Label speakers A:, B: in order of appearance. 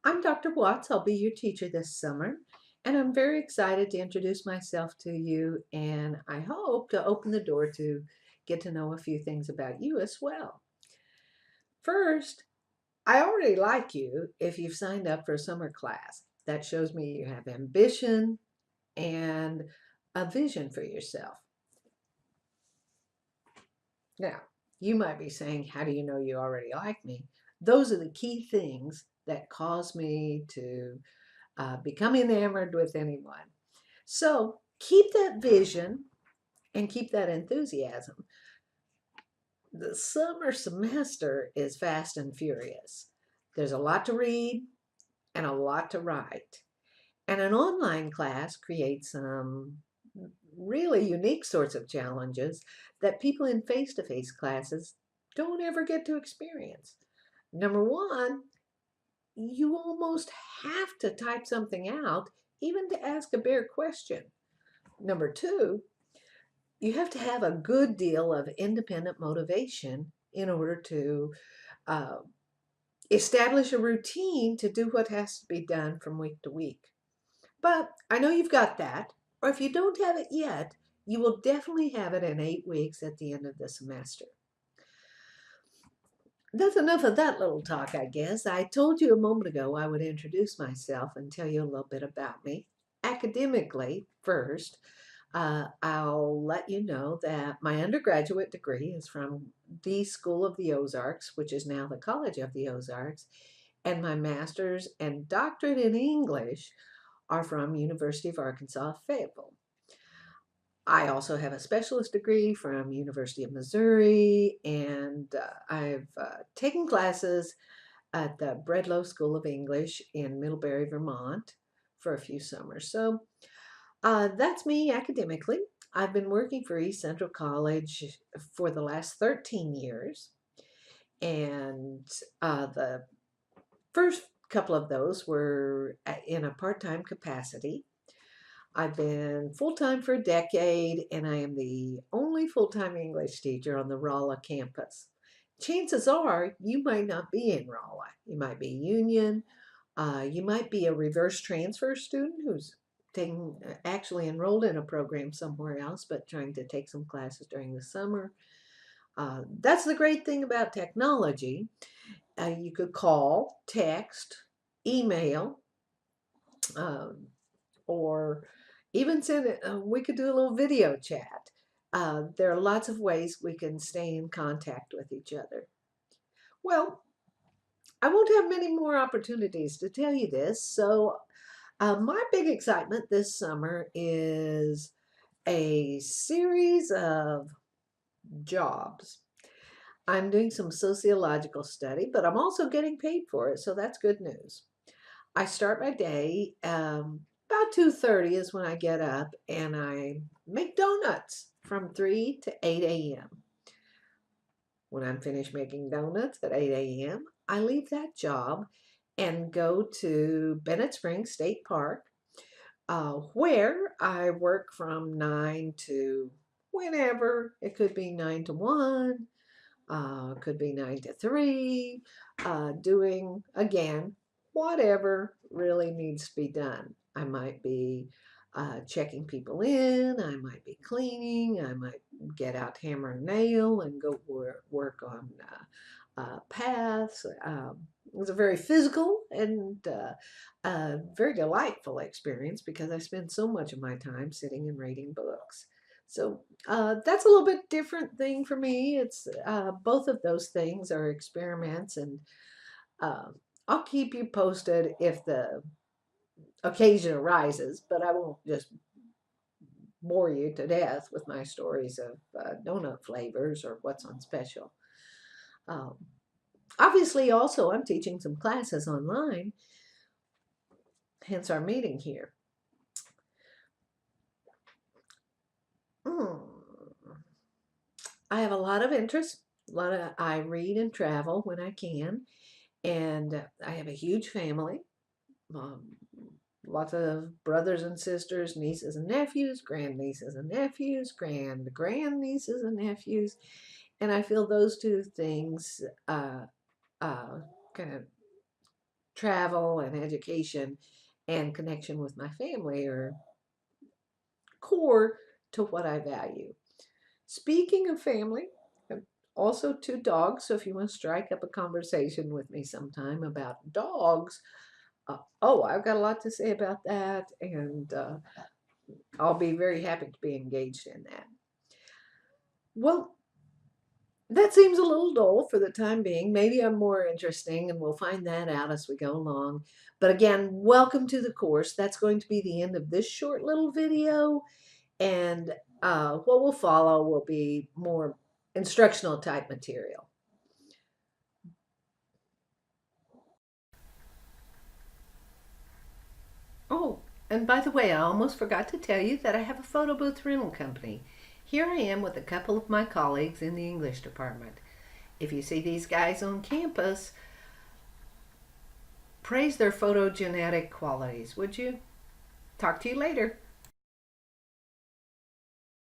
A: I'm Dr. Watts. I'll be your teacher this summer, and I'm very excited to introduce myself to you, and I hope to open the door to get to know a few things about you as well. First, I already like you if you've signed up for a summer class. That shows me you have ambition and a vision for yourself. Now, you might be saying, how do you know you already like me? Those are the key things that cause me to become enamored with anyone. So keep that vision and keep that enthusiasm. The summer semester is fast and furious. There's a lot to read and a lot to write. And an online class creates some really unique sorts of challenges that people in face-to-face classes don't ever get to experience. Number one, you almost have to type something out even to ask a bare question. Number two, you have to have a good deal of independent motivation in order to uh, establish a routine to do what has to be done from week to week. But I know you've got that, or if you don't have it yet, you will definitely have it in 8 weeks at the end of the semester. That's enough of that little talk, I guess. I told you a moment ago I would introduce myself and tell you a little bit about me. Academically, first, I'll let you know that my undergraduate degree is from the School of the Ozarks, which is now the College of the Ozarks, and my master's and doctorate in English are from University of Arkansas, Fayetteville. I also have a specialist degree from University of Missouri, and I've taken classes at the Bredlow School of English in Middlebury, Vermont for a few summers. So that's me academically. I've been working for East Central College for the last 13 years, and the first couple of those were in a part-time capacity. I've been full-time for a decade, and I am the only full-time English teacher on the Rolla campus. Chances are you might not be in Rolla. You might be Union. You might be a reverse transfer student who's actually enrolled in a program somewhere else, but trying to take some classes during the summer. That's the great thing about technology. You could call, text, email, um, or even send it, we could do a little video chat. There are lots of ways we can stay in contact with each other. Well, I won't have many more opportunities to tell you this, so my big excitement this summer is a series of jobs. I'm doing some sociological study, but I'm also getting paid for it, so that's good news. I start my day about 2:30 is when I get up, and I make donuts from 3 to 8 a.m. When I'm finished making donuts at 8 a.m., I leave that job and go to Bennett Springs State Park, where I work from 9 to whenever. It could be 9 to 1, could be 9 to 3, doing, again, whatever really needs to be done. I might be checking people in, I might be cleaning, I might get out hammer and nail and go work on paths. It was a very physical and very delightful experience because I spend so much of my time sitting and reading books. So that's a little bit different thing for me. It's both of those things are experiments, and uh, I'll keep you posted if the occasion arises, but I won't just bore you to death with my stories of donut flavors or what's on special. Um, Obviously, also, I'm teaching some classes online, hence our meeting here. Mm. I have a lot of interest. I read and travel when I can, and I have a huge family. Um, Lots of brothers and sisters, nieces and nephews, grandnieces and nephews, grandnieces and nephews, and I feel those two things kind of travel and education and connection with my family are core to what I value. Speaking of family, I have also two dogs. So if you want to strike up a conversation with me sometime about dogs, I've got a lot to say about that, and I'll be very happy to be engaged in that. Well, that seems a little dull for the time being. Maybe I'm more interesting, and we'll find that out as we go along. But again, welcome to the course. That's going to be the end of this short little video. And what will follow will be more instructional type material. Oh, and by the way, I almost forgot to tell you that I have a photo booth rental company. Here I am with a couple of my colleagues in the English department. If you see these guys on campus, praise their photogenetic qualities, would you? Talk to you later.